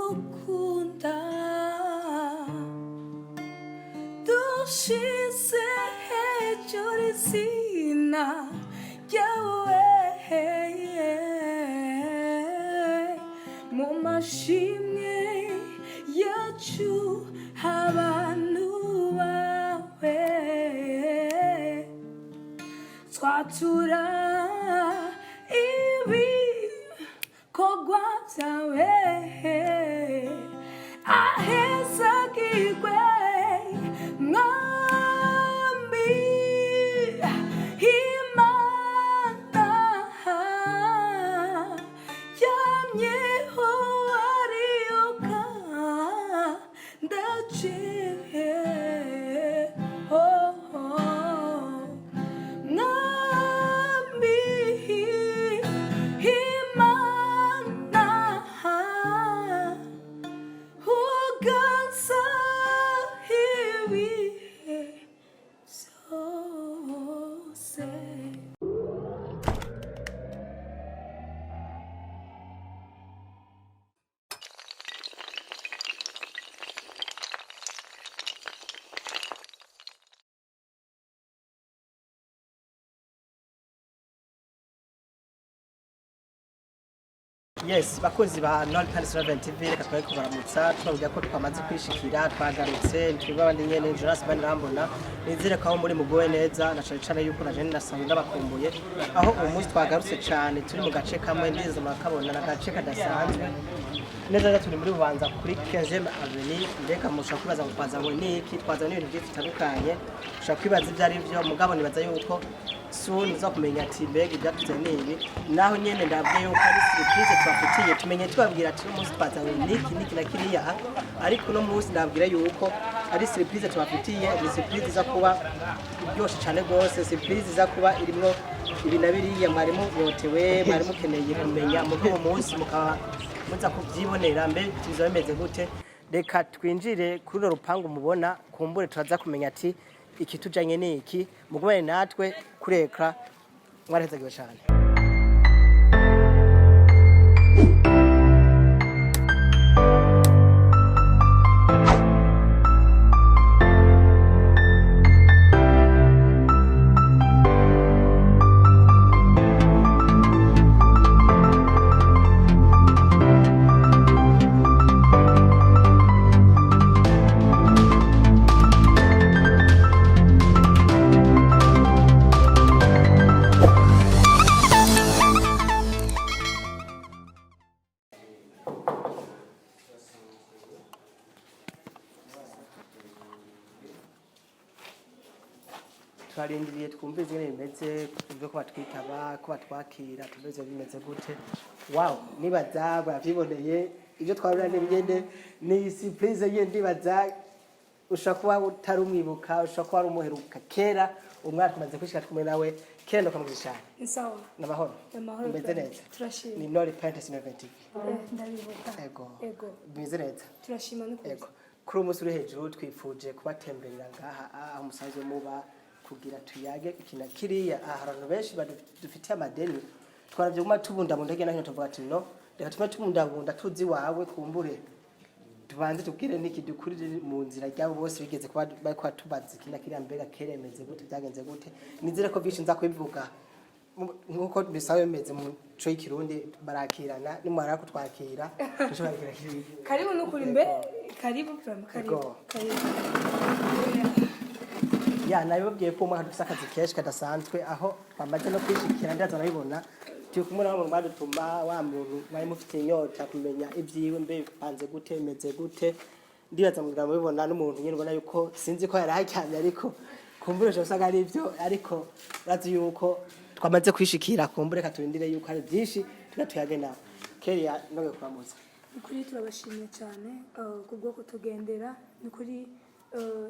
gukunda dushize hejuru izina ryawe mu mashimwe yacu abantu bawe twatura ibikorwa byawe ahezagirwe mwami imana yamyeho ariyoka ndaciye Yes, bakozi ba Twatembereye TV reka twari kubaramutsa twavuga ko twamaze kwishikira twagarutse twibabandi nyene Jonas Banirambona nizire ko muri mugoye neza na cyane yuko naje ndasanzwe ndabakumbuye aho umunsi twagarutse cyane turi mu gace kamwe ndizo makabona na gace kadasanzwe neza turi muri bubanza kuri 15e avenue ndeka musha kubaza ngo twaza ngo niki twaza n'ibintu byinshi bitandukanye usha kwibaza ibyo ari byo mugabo nibaza yuko soon uza kumenya ati mbega ibyatuze nibi naho nyene ndabwiye yuko ari surprise twafitiye tumenye twabwira ati umunsi twaza ngo niki na kiriya ariko no munsi ndabwira yuko ari surprise twafitiye ni surprise za kuba byoshe cyane gose surprise za kuba irimo ibi nabiriya mwarimu yotewe mwarimu keneye kumenya mu munsi mukaba muza kubyibonera mbe tizo bimeze gute reka twinjire kuri ro rupangu mubona kumbure turaza kumenya ati iki tujanye niki mugumane natwe kureka mwarahezagirwe cyane twarindiriye twumve zine bimeze kubyo ko batwitaba ko batwakira tubize bimeze gute wow nibaza baviboneye ibyo twarura n'ibigende ni surprise yendi baza ushakuba utarumwibuka ushakuba umuheruka kera umwaka umaze kwishika kumwe nawe kendo kamugishana sawa nabahoro mbeze neza turashima ni no repentance innovative ndabibuka ego mbeze neza turashima nuko ego kuri umunsi uri hejuru twifuje kubatemberera ngaha aho musanzwe muba kugira tuyage ikina kiriya ahantu benshi badufitiye amadeni twaravye kuma tubunda mu ndege naho tuvuga ati no reka tume tubunda tuzi wawe kumbure tubanze tubwire niki dukurire mu nzira ryabo bose bigeze kuba bariko tubaza ikina kiriya mbega keremeze gute byagenze gute nizire ko byinshi nza kwivuga nkuko bisawe bimeze mu cyo ikirundi barakirana nimara kutwakira dushobora kugira kiriya karibu nukuri mbe karibu ya nabibabwiye ko umwaka dufite akazi kenshi kadasanzwe aho twamaze no kwishikira ndaza nabibona turi kumwe n'abantu badutuma wa muntu bari mufite inyota kumenya ibyiwe mbe bipanze gute bimeze gute ndibaza mugira mubibona n'umuntu nyine ubona yuko sinzi ko yari hacyamye ariko kumbure cyo usanga ari ibyo ariko razi yuko twamaze kwishikira kumbure katurindire yuko ari byinshi tugatuyagena Khelia noge kwamuza ukuri turabashimiye cyane kubwo kutugendera n'ukuri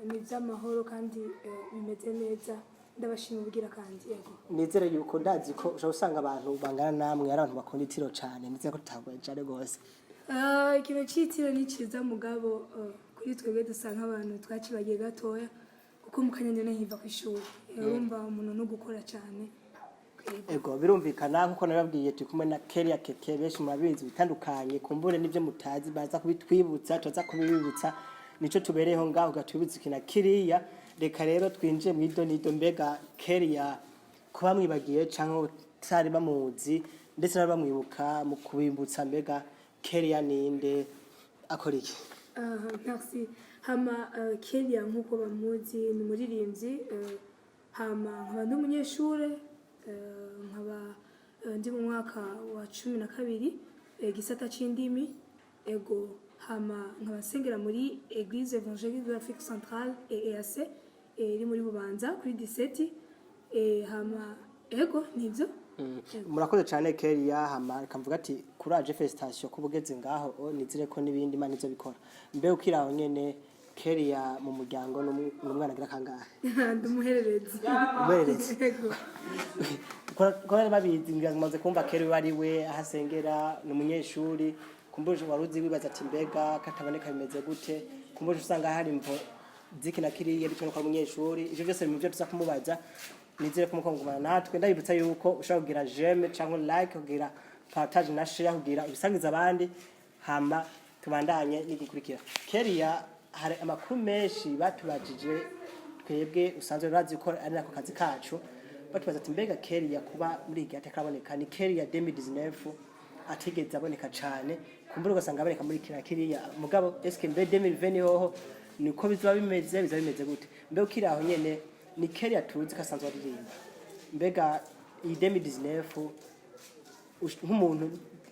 ni by'amahoro kandi bimeze neza ndabashima ubugira kandi yego nizere yuko ndazi ko ushobora usanga abantu bangana namwe ari abantu bakunda itiro cyane nizere ko tutagwaye cyane gose ikintu cy'itiro ni cyiza mugabo kuri twebwe dusanga abantu twakibagiye gatoya kuko mu kanyanya ntihiva ku ishuri urumva umuntu no gukora cyane ego birumvikana nkuko nababwiye turi kumwe na Khelia KEKE benshi murabizi bitandukanye kumbure n'ibyo mutazi baza kubitwibutsa tuza kubibutsa nico tubereyeho ngaho gatwibutsa kina kiriya reka rero twinjiye mu idonido mbega Khelia kuba mwibagiye canke utari bamuzi ndetse n'abamwibuka mu kubimbutsa mbega Khelia ninde akora iki? Merci. Hama Khelia nkuko bamuzi ni umuririmbyi hama nkaba ndi umunyeshure nkaba ndi mu mwaka wa 12 gisata c'indimi ego hama nkaba sengera muri Église Évangélique de l'Afrique Centrale et EAC iri muri Bubanza kuri 17 hama ego nivyo. Murakoze cyane Khelia hama kamvuga ati courage felicitation kubugeze ngaho nizire ko nibindi Imana izo bikora mbe ukiraho nyene Khelia mu muryango n'umwana agira kangahe? Ndumuhererezi. Kwa babizi ngamaze kumva Khelia ari we ahasengera n'umunyeshuri kumbuje waruzi wibaza ati mbega kataboneka bimeze gute kumbuje usanga hari imvo zikina kiriya bityo ko umunyeshuri ivyo byose mu byo tuza kumubaza nizire ko mukongomana natwe ndabibutsa yuko ushaka kugira j'aime cyangwa like kugira partage na share kugira ibisangiza abandi hama tubandanye n'igukurikira Khelia hari amakuru menshi batubajije twebwe usanzwe bazi ko ari nako kazi kacu batubaza ati mbega Khelia kuba muri iki atakaboneka ni Khelia 2019 atigeze aboneka cyane kumbura ugasanga aboneka muri kiriya mugabo eske mbe 2020 hoho niko bizaba bimeze gute mbe ukiraho nyene ni Khelia tuzi kasanzwe aririmba mbega iyi 2019 nk'umuntu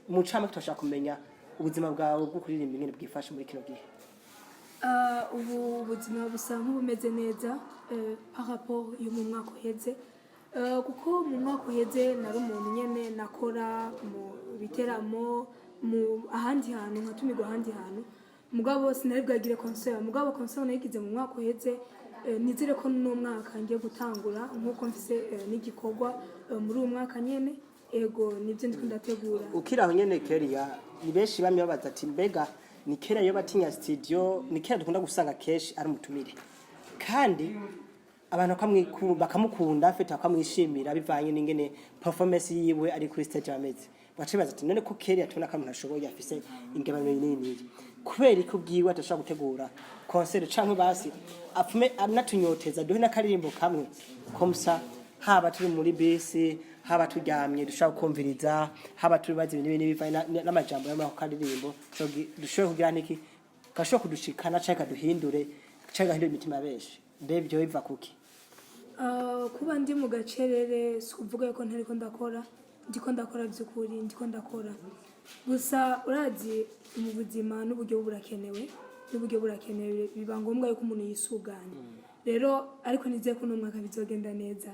mu cama tutashaka kumenya ubuzima bwawe bwo kuririmba ingene bwifashe muri kino gihe. Ubu ubuzima busa nk'ubumeze neza par rapport yo mu mwaka uheze kuko mu mwaka uheze nari umuntu nyene nakora mu biteramo mu ahandi hantu nkatumirwa ahandi hantu mugabo sinari bwagire concert mugabo concert nayigize mu mwaka uheze nizire ko no mwaka ngiye gutangura nkuko mfise n'igikorwa muri uwo mwaka nyene ego nivyo ndiko ndategura. Ukiraho nyene Khelia ni benshi bamye babaza ati mbega ni Khelia yo batinya studio ni Khelia dukunda gusanga keshi ari mutumire kandi abantu bakamukunda afite akamwishimira bivanye n'ingene performance yiwe ari kuri stage ameze bacibaza ati none ko Khelia tubona ko ashoboye afise ingabano nini kubera ko bwiwe atashaka gutegura concert canke basi afume anatunyoteza duhe n'akaririmbo kamwe komsa haba turi muri bisi haba turyamye dushaka kumviriza haba turi bazi ibintu bivanye n'amajambo y'amako karirimbo dushobora kugira niki gasho kudushikana cyangwa duhindure cyangwa hindura imitima benshi bebyo biva kuki? Kuba ndi mu gacerere sikuvuga yuko ntariko ndakora by'ukuri ndiko ndakora gusa urazi mu buzima n'uburyo burakenewe biba ngombwa yuko umuntu yisuganya rero ariko nizeye ko no mwaka bizogenda neza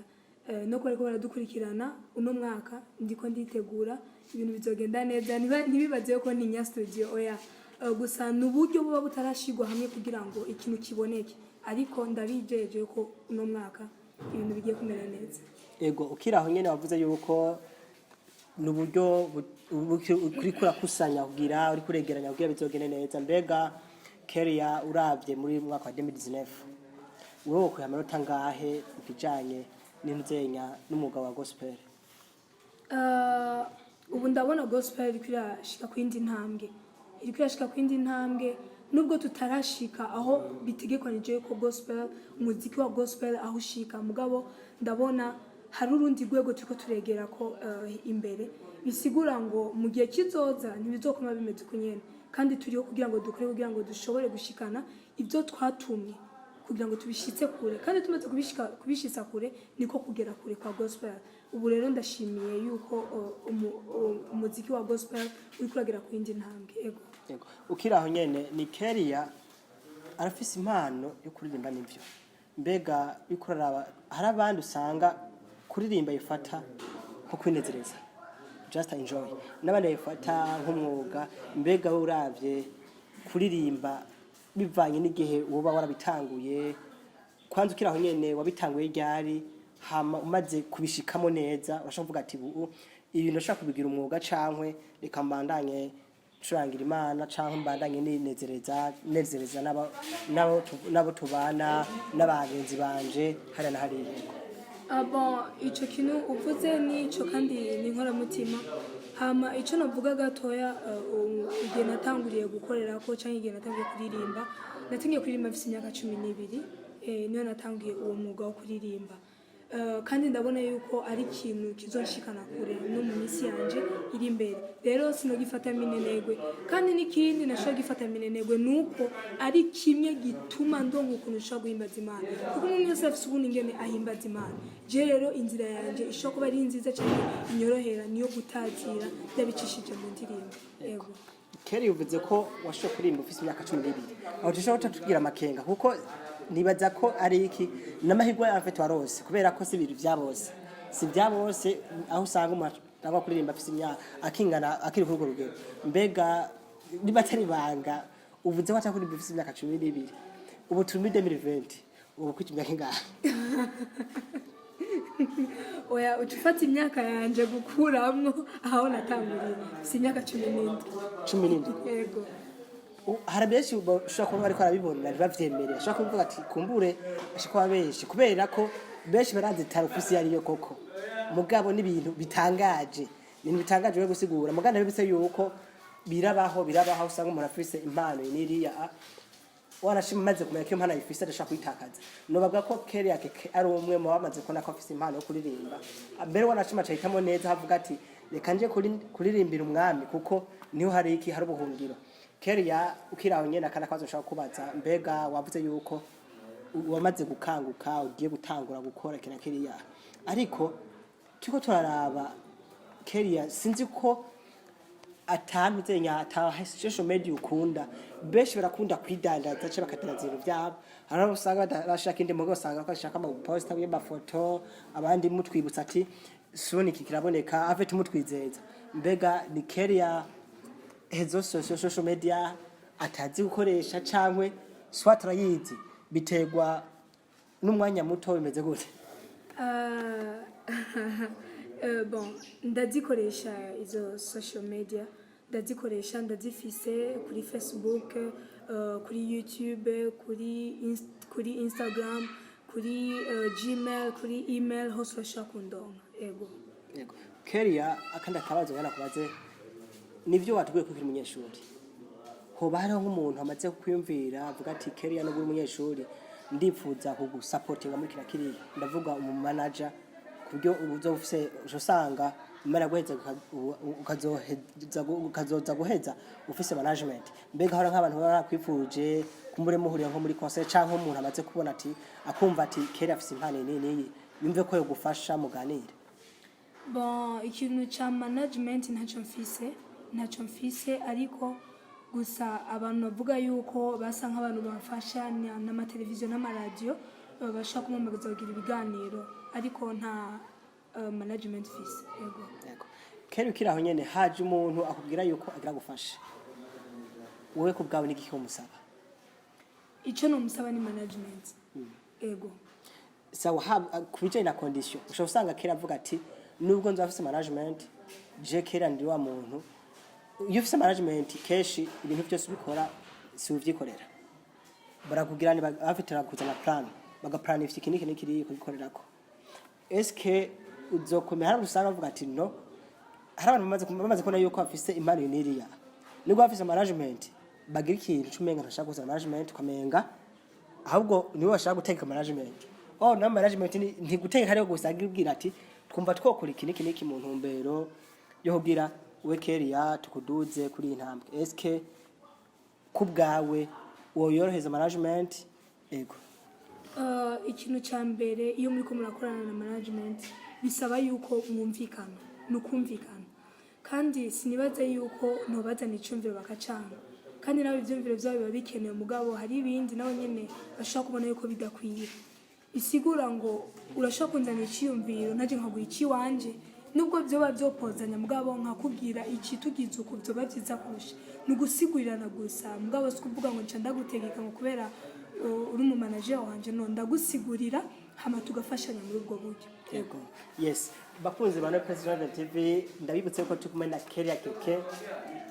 no ko baradukurikirana uno mwaka ndiko nditegura ibintu bizogenda neza ntibibaze ko ni nya studio oya gusa n'uburyo buba butarashigwa hamwe kugira ngo ikintu kiboneke ariko ndabijeje ko uno mwaka ibintu bigiye kumera neza. Ego ukiraho nyene wavuze yuko n'uburyo uri kurakusanya kugira uri kuregeranya kugira bizogende neza mbega Khelia uravye muri mwaka wa 2019 wowe ko yamanota ngahe ukijanye n'inzenya n'umugabo wa gospel? Ubu ndabona gospel iri kwirashika kwindi ntambwe nubwo tutarashika aho bitegekwanije ko gospel umuziki wa gospel aho ushika mugabo ndabona hari urundi rwego turiko turegera ko imbere bisigura ngo mu gihe kizoza ntibizokoma bimeze kunyene kandi turiho kugira ngo dukore kugira ngo dushobore gushikana ibyo twatumye kugira ngo tubishitse kure kandi tumaze kubishitsa kure niko kugera kure kwa gospel. Ubu rero ndashimiye yuko umuziki wa gospel uri kuragera ku yindi ntambwe. Ego ukiraho nyene ni Khelia arafise impano yo kuririmba n'ivyo mbega bikorara hari abandi usanga kuririmba yifata ko kwinezereza just enjoy n'abandi yifata nk'umwuga mbega uravye kuririmba bivanye n'igihe uba warabitanguye kwanza ukiraho nyene wabitanguye ryari hama umaze kubishikamo neza urashaka kuvuga ati ibintu ushaka kubigira umwuga cankwe reka mbandanye curangira Imana canke mbandanye nezereza nabo tubana n'abagenzi banje hari na hariya? bon ico kintu uvuze nico kandi ni inkoramutima hama ico navuga gatoya igihe natanguriye gukorera ko canke igihe natangiye kuririmba mfise imyaka 12 niyo natangiye uwo mwuga wo kuririmba kandi ndabona yuko ari ikintu kizonshikana kure no mu minsi yanje iri imbere rero sinogifata minenegwe kandi n'ikindi nashaka gifata minenegwe nuko ari kimwe gituma ndongo ukuntu ushaka guhimbaza Imana kuko umuntu wese afite ubundi ingene ahimbaza Imana je rero inzira yanje ishobora kuba ari nziza cyane inyorohera niyo gutazira ndabicishije mu ndirimbo yego Keri uvuze ko washoboye kurimba ufise imyaka 12 aho dushobora kutubwira amakenga kuko nibaza ko ari iki n'amahirwe afite warose kubera ko si ibintu bya bose aho usanga umuntu aba kuririmba afite imyaka akingana akiri kuri urwo rugero mbega niba atari banga uvuze ko atakurimba ufite imyaka 12 ubu turi muri 2020 ubu kwita imyaka ingahe oya utufata imyaka yanje gukuramwo aho natanguriye ufite imyaka 17 yego harabeshi ushaka kuba ariko arabibona bavyemerera ushaka kuvuga ati kumbure ashiko abeshi kubera ko beshi barazi tarufisi yari yo koko mugabo n'ibintu bitangaje we gusigura muganda bibise yuko birabaho usanga umuntu afise impano n'iriya warashima maze kumenya ko impano yifise adashaka kwitakaza no bavuga ko Khelia KEKE ari umwe mu bamaze kubona ko afise impano yo kuririmba mbere wanashima cyahitamo neza havuga ati reka nje kuririmbira umwami kuko niho hari ubuhungiro Khelia ukiraho nyene akana kwazo ushaka kubaza mbega wavuze yuko wamaze gukanguka ugiye gutangura gukora Khelia ariko kiko turaraba Khelia sinzi ko atameze nyata social media ukunda beshi barakunda kwidandaza cyo bakatanza ibintu byabo hano usanga bashaka indi mugo usanga bashaka ama post y'amafoto abandi mutwibutsa ati soni kikiraboneka ave tumutwizeza mbega ni Khelia hezo social media atazi gukoresha cankwe swatra yizi bitegwa n'umwanya muto bimeze gute bon ndazikoresha izo social media ndazifise kuri Facebook kuri YouTube kuri Instagram kuri Gmail kuri email hose bashaka kundonka yego Khelia akanda kabazo ngana kubaze nivyo watubwiye ko kiri umunyeshuri hoba hariho nk'umuntu amaze kwiyumvira avuga ati Khelia no guri umunyeshuri ndipfuza kugusupportinga muri kiriya ndavuga manager kubyo ubuzo ufise usanga imana guheza ukazoza guheza ufise management mbega hora nk'abantu barakwifuje kumbure muhuriye nko muri concert canke umuntu amaze kubona ati akumva ati Khelia afise impano nini yumve ko yo gufasha muganire bon ikintu cha management ntacyo mfise ariko gusa abantu bavuga yuko basa nk'abantu bafasha n'amateleviziyo n'amaradio bashaka kumumagaza kugira ibiganiro ariko nta management fise yego Khelia ukiraho nyene haje umuntu akubwira yuko agira gufasha wowe ku bwawe n'igiki umusaba ico no musaba ni management yego sawa kubijanye na condition ushobora usanga Khelia avuga ati nubwo nzafise management je Khelia ndi wa muntu iyo ufise management keshi ibintu byose ubikora si uvyikorera barakugira ni bafitira kuzana plan bagaplan ifite kiniki nikiri kugikorerako eske uzokomera usanga avuga ati no hari abantu bamaze kubona yuko afise impano y'iriya nibwo afise management bagira ikintu cumenga ntashaka kuzana management ukamenga ahubwo niwe washaka guteka management na management ntiguteka hariho gusa agira ati twumva twokora iki mu ntumbero yo kugira we Khelia tukuduze kuri intambwe eske kubgawe woyoroheza management ego ikintu ca mbere iyo muri ko murakorana na management bisaba yuko mwumvikana nukumvikana kandi sinibaze yuko nobazana icumviro bakacanga kandi nawe ivyumviro byabo biba bikenewe mugabo hari ibindi nawe nyene bashaka kubona yuko bidakwiye isigura ngo urashaka kunzana iciyumviro naje nkaguha iki wanje nubwo byoba byopozanya mugabo nkakubwira iki tugize uko byoba byiza kurusha nugusigurana gusa mugabo sikuvuga ngo nca ndagutegeka ngo kubera uri mu manager wanje no ndagusigurira hama tugafashanya muri ubwo buryo yego yes bakunze bana President TV ndabibutse ko tukumwe na Khelia KEKE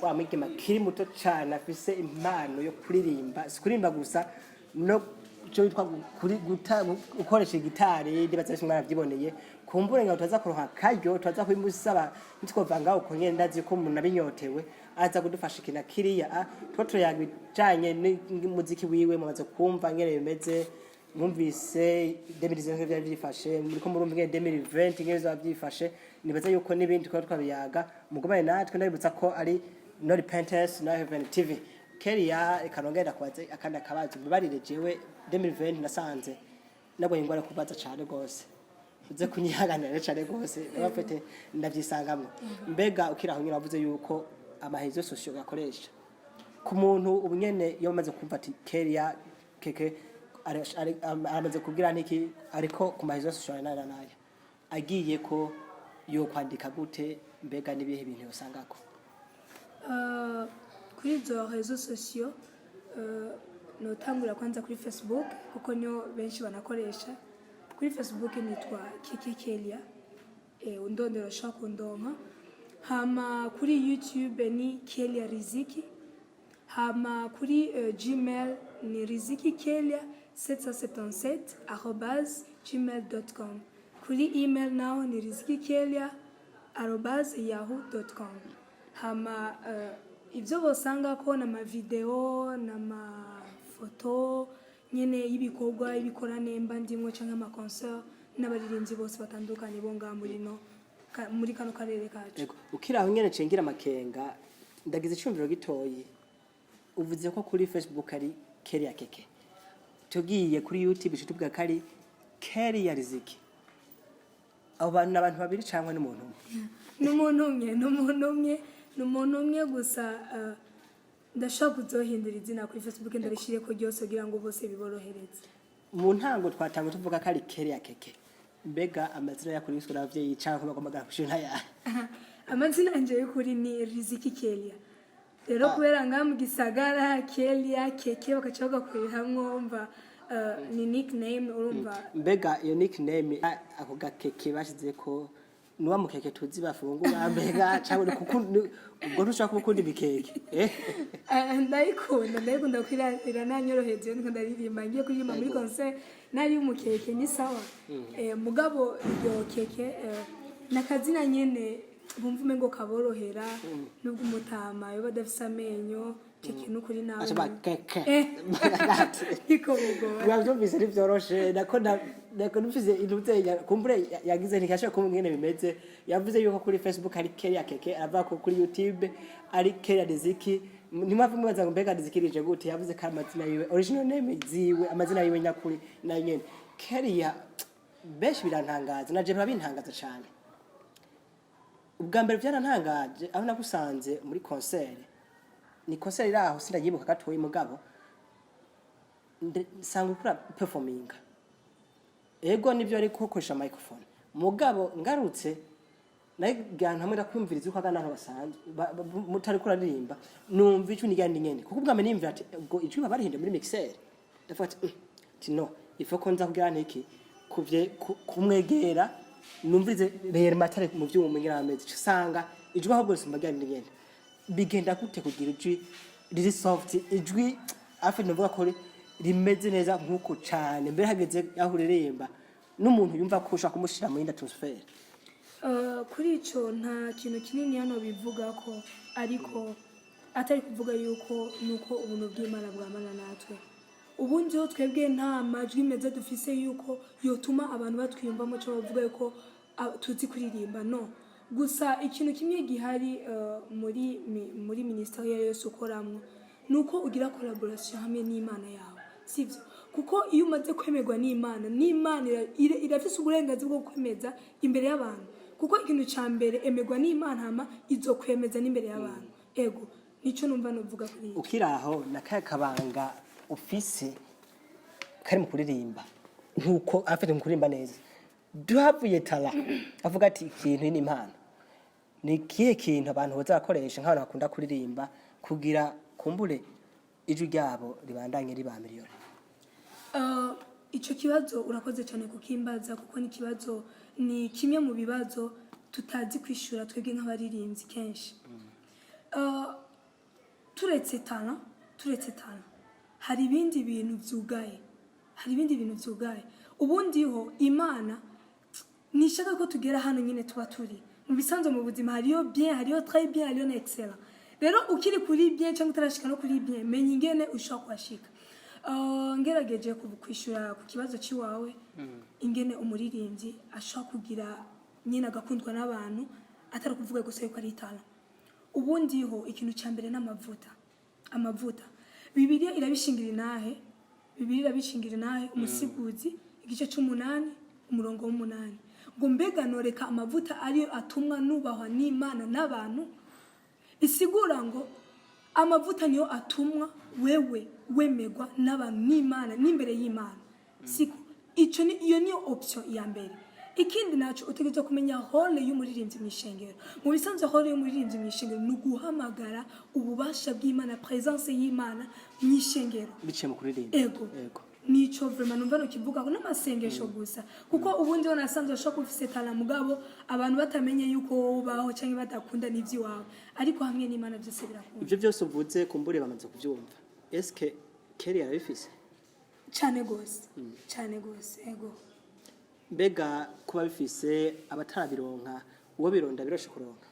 wa mwigema kiri muto cyane afise impano yo kuririmba sikurimba gusa no cyo bitwa kuri gukoresha gitari ndibaza bisi mwana byiboneye kumbure ngo twaza kuronka karyo twaza kwimusaba nitwovanga uko nyene ndazi ko umuntu abinyotewe aza kudufasha ikina kiriya toto yagijanye n'umuziki wiwe mumaze kumva ngene bimeze mwumvise 2019 byari byifashe muri ko murumva ngene 2020 ngene zabyifashe nibaza yuko nibindi ko twabiyaga mugomane natwe ndabibutsa ko ari no repentance no heaven tv Khelia ikanongera kwaze akanda kabazo bibarire jewe 2020 nasanze nabonye ngwara kubaza cyane gose uze kunyihaganira cyane gose abafite ndavyisangamwe mbega ukiraho nyira wavuze yuko amahezo social gakoresha ku muntu ubunyene yo maze kumva ati Khelia KEKE aramaze kugira niki ariko ku mahezo social nara naya agiye ko yo kwandika gute mbega nibihe bintu yosangako kuri izo réseaux sociaux notangura kwanza kuri Facebook kuko nyo benshi banakoresha kuri Facebook nitwa KEKE Khelia undondero shaka kundonka hama kuri YouTube ni Khelia Riziki hama kuri Gmail ni riziki Khelia 777@gmail.com kuri email now ni riziki Khelia@yahoo.com hama ibyo bosanga ko na video na mafoto nyene y'ibikorwa ibikora nemba ndimwe canke ama concert n'abaririmbyi bose batandukanye bonga muri kano karere kacu ukiraho nyene cengira makenga ndagize icumbiro gitoyi uvuze ko kuri Facebook ari Khelia KEKE tugiye kuri YouTube citubwa kari Khelia Riziki abo bantu n'abantu babiri cyangwa n'umuntu n'umuntu umwe gusa ndashaka kuzohindura izina kuri Facebook ndarishire ko ryose kugira ngo bose biborohereze mu ntango twatanga tuvuga ko ari Khelia KEKE mbega amazina yakuri isura abavyeyi cyangwa bagomba gushina ya amazina anje y'ukuri ni Riziki Khelia rero kubera ngamu gisagara Khelia KEKE bakacaga kwihamwe umva ni nickname urumva mbega iyo nickname ako gakeke bashize ko nuwa mukeke tuzi bafungura mbega cyangwa kuko ubwo ntushaka gukunda ibikeke ndayikunda kwirira nanyoroheje niko ndaririmba ngiye kuririmba muri concert nari umukeke ni sawa mugabo iyo keke nakazina nyene bumva umengo kaborohera nubwo umutama yo badafisa amenyo keke nukuri nawe acha keke iko bugo wabyo biseri byoroshe nako nufise intuze kumbure yagize ntikashe ko ngene bimeze yavuze yuko kuri Facebook ari Khelia KEKE ava ko kuri YouTube ari Khelia Riziki nimavu mwaza mbega rizikirije gute yavuze ko amazina yiwe original name ziwe amazina yiwe nyakuri na nyene Khelia beshi birantangaza naje babintangaza cyane ubwa mbere byarantangaje aho nagusanze muri concert ni concert iraho sindayibuka gatoyi mugabo sanga kura performing ego nibyo ari gukoresha microphone mugabo ngarutse nagantu hamwe ndakwumviriza uko agana basanzwe mutari kuraririmba numva icyo nigandi nyene kuko ubwa mbere nimva ati ubwo icyo barihinde muri mixer ndafata tino ifo ko nza kugira niki kuvye kumwegera numvize rero matare mu byuma ngirameze usanga ijwi ahubwo simbagandi nyene bigenda gute kugira ijwi riri soft ijwi afi novuga ko rimeze neza nkuko cyane mbere hageze aho ureremba n'umuntu yumva ko ushaka kumushira mu yinda transfer kuri ico nta kintu kinini hano bivuga ko ariko atari kuvuga yuko nuko ubuntu bw'Imana bwamana natwe ubundi ho twebwe nta majwi meze dufise yuko yotuma abantu batwiyumvamo cyo bavuga ko tuzi kuririmba no gusa ikintu kimwe gihari muri ministeri yose ukoramwe nuko ugira collaboration hamwe n'Imana yawe sivyo kuko iyo umaze kwemerwa n'Imana irafise uburenganzira bwo kwemeza imbere y'abantu kuko ikintu ca mbere emerwa n'Imana hama izo kwemeza n'imbere y'abantu ego nico numva novuga kuri ukiraho nakaya kabanga ufise kari mu kuririmba nkuko afite mu kuririmba neza duhavuye tala avuga ati ikintu ni impano ni kiye kintu abantu bazakoresha nk'abantu bakunda kuririmba kugira kumbure ijwi ryabo ribandanye riba miliyoni ico kibazo urakoze cyane kukimbaza kuko ni kibazo ni kimwe mu bibazo tutazi kwishura twebwe nk'abaririmbyi kenshi turetse tana hari ibindi bintu byugaye hari ibindi bintu vyugaye ubundi ho imana nishaka ko tugera hano nyine tuba turi mu bisanzwe mu buzima hariyo bien hariyo très bien hariyo na excellent rero ukiri kuri bien cyangwa utarashika no kuri bien menya ingene ushaka kwashika ngerageje kwishura ku kibazo ciwawe ingene umuririmbyi ashaka kugira nyine agakundwa n'abantu atari kuvuga gusa yuko ari itala ubundi ho ikintu cya mbere amavuta bibiliya irabishingira inahe umusiguzi igice c'8 umurongo w'8 ngo mbega noreka amavuta ariyo atumwa nubahwa n'Imana n'abantu isigura ngo amavuta niyo atumwa wewe wemegwa n'abantu n'Imana n'imbere y'Imana siko iyo niyo option ya mbere ikindi naco utegerezwa kumenya hole y'umuririmbyi mwishengero mu bisanzwe hole y'umuririmbyi mwishengero nuguhamagara ububasha bw'Imana presence y'Imana mwishengero biciye mu kuririmba ego nico vraiment numva no kivuga ko n'amasengesho gusa kuko ubundi ho nasanzwe ashaka ufise tala mugabo abantu batamenye yuko ubaho canke badakunda n'ivyo wawe ariko hamwe n'Imana byose birakunda ivyo byose uvuze kumbure bamaze kuvyumva eske Khelia yarabifise cyane gose ego mbega kuba bifise abatarabironka uwo bironda biroshe kuronka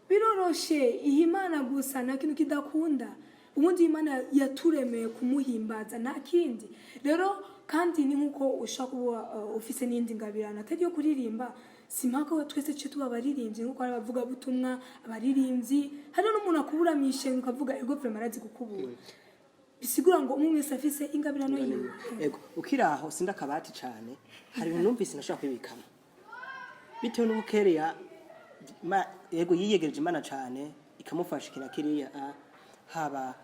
biroroshe ihimana gusa na kintu kidakunda ubundi Imana yaturemeye kumuhimbaza nta kindi rero kandi ni nkuko ushaka ufise n'indi ngabirana atari yo kuririmba simpaka twese cyo tuba baririmbyi nkuko ari bavuga butumwa abaririmbyi hari n'umuntu akubura mishenga ukavuga ego vraiment arazi gukubura bisigura ngo umwe wese afise ingabirano yiwe ego ukiraho sinda kabati cyane hari ibintu numvise nashaka kwibikamo bitewe n'uko Khelia yego yiyegereje Imana cyane ikamufasha kiriya haba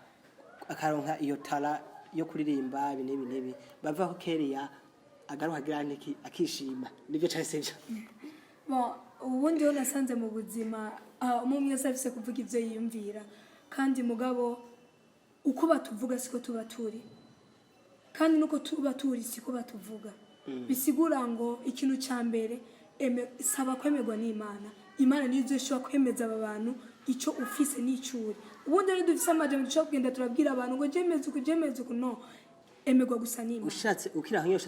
akaronka iyo tala yo kuririmba nibi bavaho Khelia agaruka graniki akishima nivyo cyasevye ubundi ho nasanze mu buzima umwe wese afise kuvuga ivyo yiyumvira kandi mugabo uko batuvuga siko tuba turi kandi nuko tuba turi siko batuvuga bisigura ngo ikintu cya mbere saba kwemerwa n'Imana niyo izoshobora kwemeza aba bantu icyo ufise n'icuri ubundi rero dufise amajambo dushobora kugenda turabwira abantu ngo jemeze uku no emerwa gusa n'Imana ushatse ukiraho iyo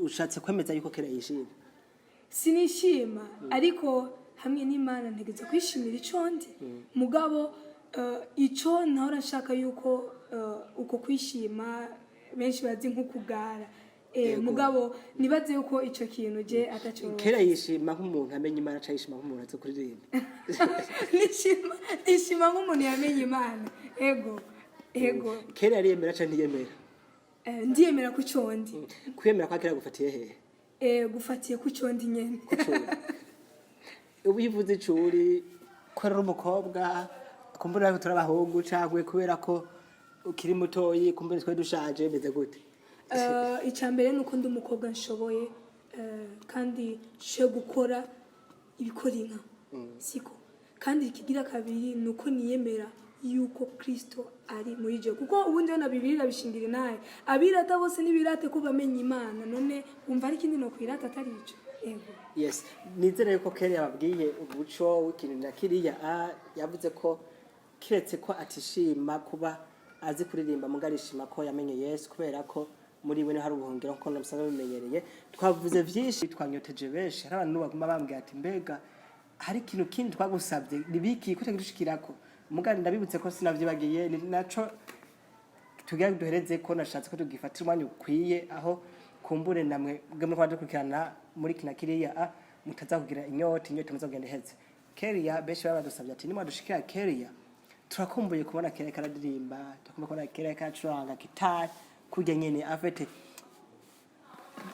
ushatse kwemeza yuko Khelia yishima sinishima ariko hamwe n'Imana ntegeze kwishimira ico ndi mugabo ico naho nashaka yuko uko kwishima benshi bazi nko kugara mugabo nibaze yuko ico kintu je ataco Khelia yishima nk'umuntu amenye Imana cyishima nk'umuntu azo kuririmba nishima nk'umuntu yamenye Imana ego Khelia ariyemera cyane ntiyemera ndiyemera ku condi kwemera kwa Khelia gufatiye hehe gufatiye ku condi nyene ubivuze icuri ko ari umukobwa kumbura ko turabahungu cagwe kubera ko ukiri mutoyi kumbura twe dushaje meze gute icambere nuko ndi umukobwa nshoboye kandi she gukora ibikora inka siko kandi ikigira kabiri nuko niyemera yuko Kristo ari muri je kuko ubundi na Bibiliya bishingira naye abirata bose nibirate ko bamenye Imana none umva ari kindi no kwirata atari ico ego yes nizere yuko Khelia babwiye ubuco w'ikintu na kiriya yavuze ko kiretse ko atishima kuba azi kuririmba mugarishima ko yamenye Yesu kubera ko muri we hari ubuhungiro ko namusaga bimenyereye twavuze vyinshi twanyoteje benshi hari abantu baguma bambwiye ati mbega hari ikintu kindi twagusabye nibiki ko tegushikirako mugari ndabibutse ko sinavyibagiye naco tugiye duhereze ko nashatse ko tugifatira umwanya ukwiye aho kumbure namwe bwemwe kwaje kurikirana muri kina kiriya mutazakugira inyota muzagenda heze Khelia benshi babadusabye ati nimwa dushikira Khelia turakumbuye kubona Khelia karadirimba turakumbuye kubona Khelia kacuranga gitari kujya nyene afete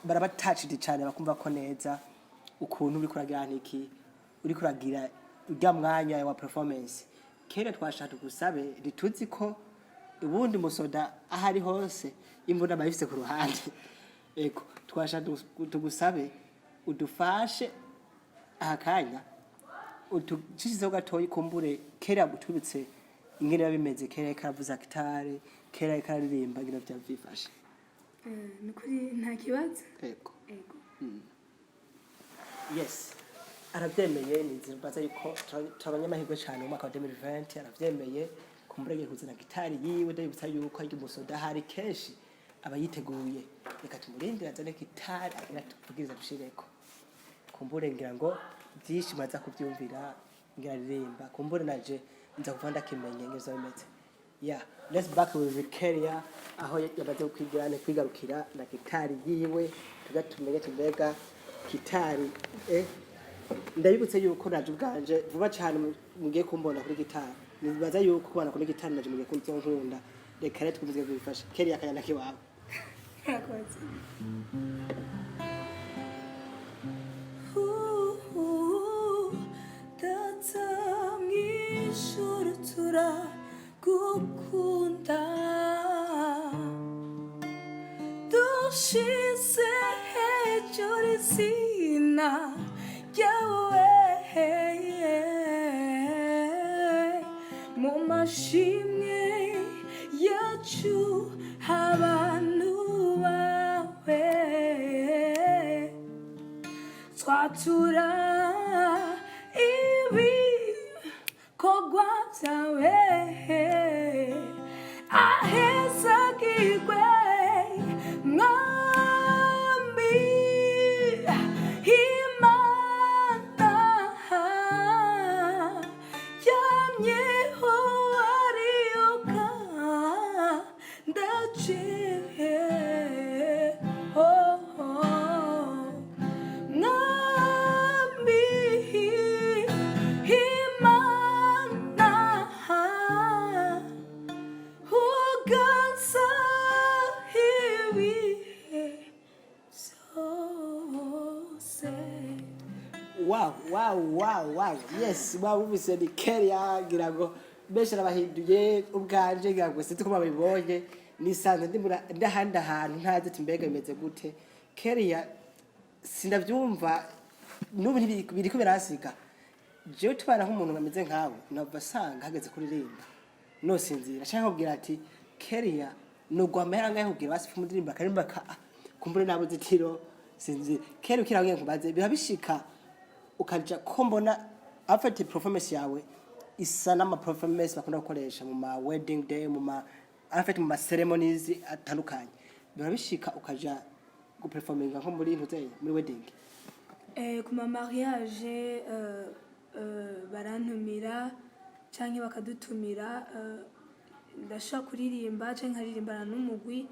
barabatouched cyane bakumva ko neza ukuntu uri kuragira niki uri kuragira ujya mwanya wa performance Khelia twashaka gusabe rituzi ko ubundi musoda ahari hose imbona bayifise ku ruhande eko twashaka tugusabe udufashe akanya utucishizeho gatoyi kumbure Khelia gutubitse ingene babimeze Khelia karavuza gitare Khelia kararirimba gira byavifashe nukuri nta kibazo eko yes arabyemeye nizirbaza yuko turabanyamahirwe cyane mu mwaka wa 2020 arabyemeye kumbure kuzana gitari yiwe ndabitsa yuko ari umusoda hari kenshi aba yiteguye reka tumurindira azane gitari iratuvugiriza dushireko kumbure ngira ngo byinshi maza kubyumvira ngira ririmba kumbure naje nza kuva ndakimenye ngezo bimeze yeah let's back with Khelia aho yabaze kwigarukira na gitari yiwe tugatumenye mbega gitari ndabibutse yuko naje ubwanje vuba cyane mugiye kumbona kuri gitari nibaza yuko kubana kuri gitari naje mugiye kunzonkunda reka rero twumvise bifasha Khelia akanyana kiwawe yakoze datamwishurutura gukunda dushize hejuru izina ryawe mu mashimwe yacu abantu bawe twatura ibikorwa byawe ahezagirwe mwami imana yamyeho ariyoka ndaciye mwami imana uganza ibihe byose wow yes wabumvise ni Khelia ngira ngo benshi arabahinduye ubwanje ngira ngo sinzi ko babibonye nisanze ndahanda ahantu ntazi ati mbega bimeze gute Khelia sindavyumva n'ubu biriko birasiga jewe tubana nk'umuntu ngameze nkawe nava sanga hageze kuririmba no sinzira cyangwa kubwira ati Khelia nugwa amahera ngahe kubwira basi umudirimba karimba kumbure nabo zitiro sinzi Khelia ukirawe nkubaze birabishika ukaja ko mbona afite performance yawe isa n'ama performance bakunda gukoresha mu ma wedding day mu ma afite mu ma ceremonies atandukanye birabishika ukaja gu performinga nko muri hotel muri wedding ku ma mariage barantumira canke bakadutumira ndashaka kuririmba canke nkaririmbana n'umugwi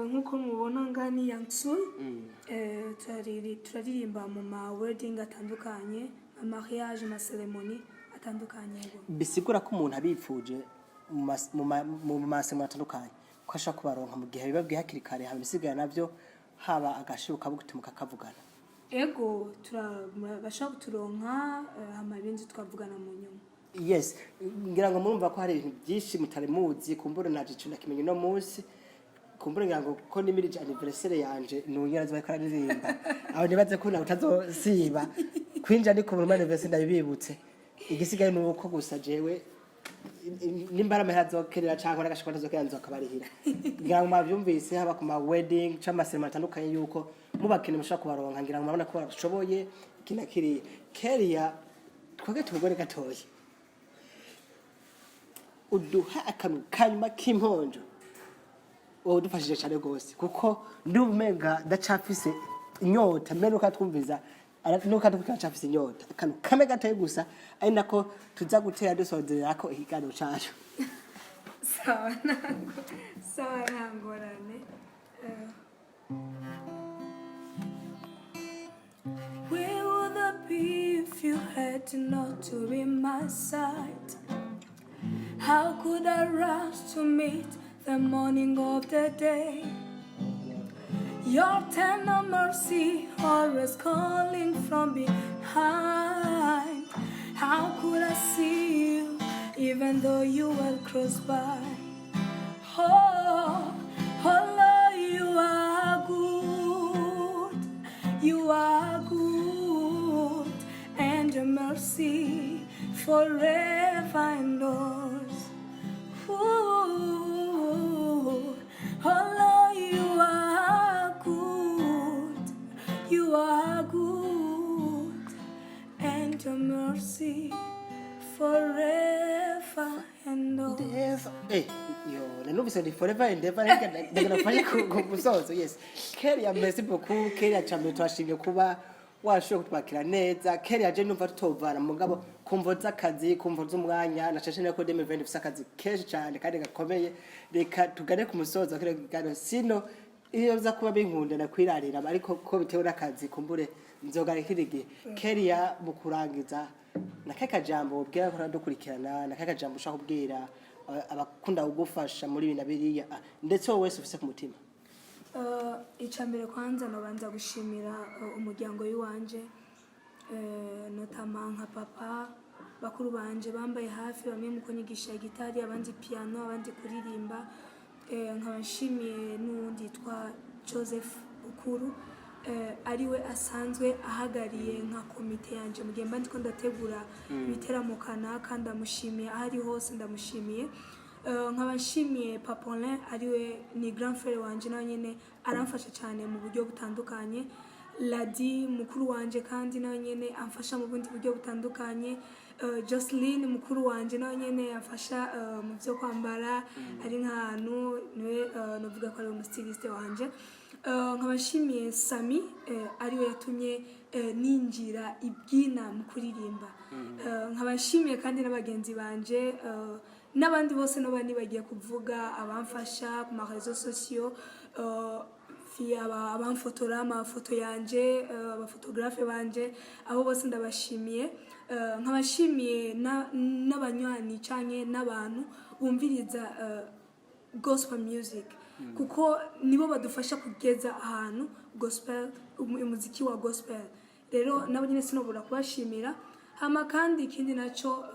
nkuko mubona ngani Yangsul turaririmba mu ma wedding atandukanye ama mariage ma ceremony atandukanye bisigura ko umuntu abipfuje mu masemo atandukanye ko ashaka kubaronka mu gihe bibabwiye hakiri kare haba bisigara navyo haba agashiruka bugutumuka kavugana ego turabashaka kuturonka amabinzi twavugana mu nyuma yes ngira ngo murumva ko hari ibintu byinshi mutari muzi kumbura naje cyo kimenye no munsi kumbura ngira ngo ko ni mirije anniversaire yanje nunyira ziba kararirimba aho nibaze ko na utazosiba kwinja ni ku anniversaire ndabibibutse igisigaye nuko gusa jewe nimbara amahera Khelia cyangwa n'agashikwa zokera nzokabarihira ngira ngo mavyumvise haba ku ma wedding cyangwa amasema atandukanye yuko mubakene mushaka kubaronka ngira ngo mabona ko barashoboye kinakiri Khelia twage tugore gatoye uduha akantu kanyuma k'imponjo wowe dufashije cyane gose kuko ndumenga ndacafise inyota mbere uko twumviza nuko twacafise inyota akantu kame gatoye gusa ari nako tuza gutera dusozera ko ikiganiro cyacu sawa nangorane where would I be if you had not to be my side? How could I rush to meet the morning of the day? Your tender mercy always calling from behind. How could I see you even though you were close by? Oh, Lord, you are good. You are good, and your mercy forever endures. Oh, Lord, you are good. You are good, and your mercy forever endures. Yo, nanumvise ni forever and ever ndagafanye ku musozo. Yes. Khelia, merci beaucoup. Khelia cyane twashimye kuba washoboye kutwakira neza. Khelia je numva tutovana mugabo kumvo z'akazi, kumvo z'umwanya na cece ko 2020 ufise akazi kenshi cyane kandi gakomeye. Reka tugane ku musozo kire gano sino iyo za kuba binkunda na kwirarira ariko ko bitewe n'akazi kumbure nzogarikirige. Khelia mu kurangiza nakaka jambo ubwira ko dukurikirana nakaka jambo ushaka kubwira abakunda kugufasha muri bina biriya ndetse wowe wese ufise ku mutima. Icambere kwanza nabanza gushimira umuryango w'iwanje notama nka papa bakuru banje bambaye hafi bamwe mu kunyigisha gitari abandi piano abandi kuririmba nkabashimiye n'undi yitwa Joseph Ukuru ariwe asanzwe ahagariye nka komite yanje mu gihe mba ndiko ndategura ibiteramo kanaka ndamushimiye ahari hose ndamushimiye nkabashimiye Papolin ariwe ni grand frère wanje nawe nyene aramfasha cyane mu buryo butandukanye Ladi mukuru wanje kandi nawe nyene amfasha mu bundi buryo butandukanye Jocelyn mukuru wanje nawe nyene yafasha mu byo kwambara ari nk'ahantu niwe novuga ko ari umustiliste wanje nkabashimiye Sami ariwe yatumye ninjira ibyina mu kuririmba nkabashimiye kandi n'abagenzi banje n'abandi bose n'abandi bagiye kuvuga abamfasha ku ma réseaux sociaux abamfotora amafoto yanje abafotographe banje abo bose ndabashimiye nkabashimiye n'abanywanyi canke n'abantu bumviriza gospel music kuko nibo badufasha kugeza ahantu gospel umuziki wa gospel rero nabo nyine sinobura kubashimira hama kandi ikindi naco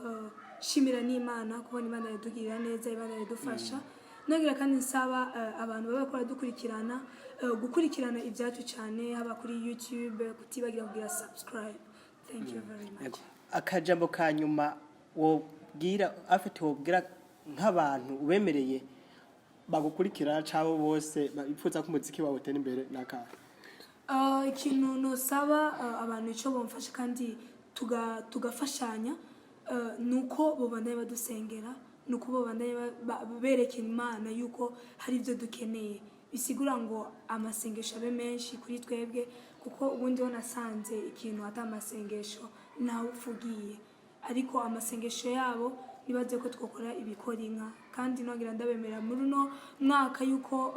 shimira n'Imana kubona Imana yadugirira neza Imana yadufasha nagira kandi nsaba abantu baba bakora dukurikirana gukurikirana ibyacu cyane haba kuri YouTube kutibagira kugira subscribe. Thank you very much. Akajambo kanyuma wobwira afite wobwira nk'abantu ubemereye bagukurikirana cabo bose bipfuza ko umuziki wawe utera imbere naka ikintu no saba abantu ico bomfasha kandi tugafashanya nuko bobandaye badusengera nuko bobandaye berekera Imana yuko hari ibyo dukeneye bisigura ngo amasengesho abe menshi kuri twebwe kuko ubundi nasanze ikintu atamasengesho nawe ufugiye ariko amasengesho yabo nibaze ko twokora ibikora inka kandi nogira ndabemera muri no mwaka yuko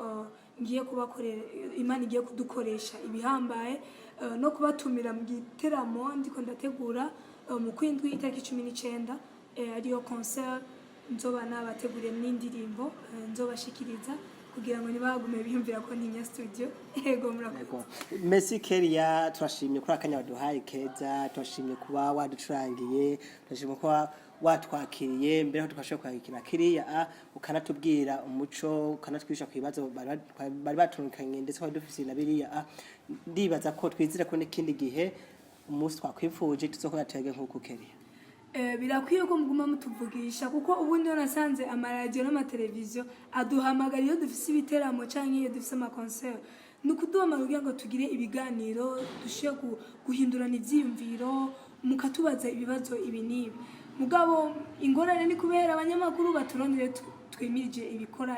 ngiye kubakorera Imana igiye kudukoresha ibihambaye no kubatumira mu giteramo ndiko ndategura mu kwindwi itariki 19 ariyo concert nzoba nabateguriye n'indirimbo nzobashikiriza kugira ngo nibagume biyumvira ko ntinya studio yego murakoze. Merci Khelia turashimye kuri akanya waduhaye keza turashimye kuba waducurangiye turashimye kuba watwakiriye mbere ho tukashoka kwakira Khelia ukanatubwira umuco ukanatwisha kwibazo bari batunkanye ndetse ko dufise na biriya ndibaza ko twizira ko n'ikindi gihe umunsi twakwifuje tuzokora tege nk'uko Khelia. Birakwiye ko muguma mutuvugisha kuko ubundi nasanze amaradio n'amateleviziyo aduhamagara iyo dufise ibiteramo canke iyo dufise ama concert nukuduhamagara kugira ngo tugire ibiganiro dushiye guhindurana ivyiyumviro mukatubaza ibibazo ibi nibi mugabo ingorane ni kubera abanyamakuru baturondire twemirije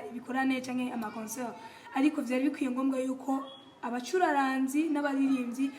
ibikorane canke ama concert ariko vyari bikwiye ngombwa yuko abacuraranzi n'abaririmbyi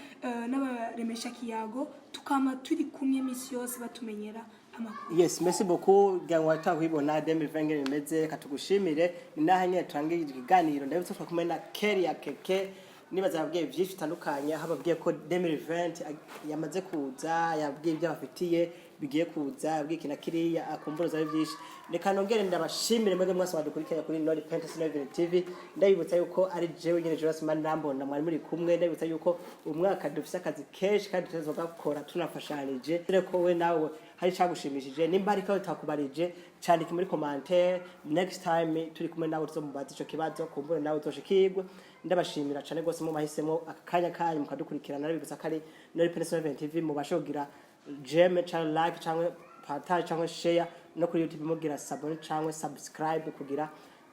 n'abaremesha kiyago tukama turi kumwe misi yose batumenyera amakuru. Yes, merci beaucoup gangwa twabibona 2020 bimeze katugushimire inahanye turangiye ikiganiro ndabitse twakumwe na Khelia KEKE nibaza yabwiye byinshi bitandukanye hababwiye ko 2020 yamaze kuza yabwiye ibyo bafitiye bigiye kuza yabwiye kina Khelia akumburo zawe byinshi reka nongere ndabashimire mwege mwese badukurikira kuri Nord Pentasylvania TV ndabibutsa yuko ari jewe nyene Jonas Mandambona mwari muri kumwe ndabibutsa yuko umwaka dufise akazi kenshi kandi tuzoga gukora tunafashanije reko we nawe hari cagushimishije nimba ariko utakubarije cyandika muri commentaire next time turi kumwe nawe tuzomubaza ico kibazo kumbure nawe uzoshikirwe ndabashimira cyane gose mu mahisemo akanya kanyu mukadukurikirana ndabibutsa kari Nord Pentasylvania TV mubashogira jeme channel like cyangwa partage cyangwa share no kuri YouTube mugira cyangwa subscribe kugira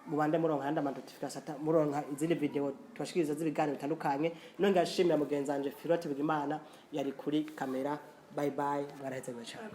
mubande muronka handa notification muronka izindi video twashikiriza z'ibiganiro bitandukanye no ngashimira mugenzi wanje Filote Bigimana yari kuri kamera bye bye baraheze cyane.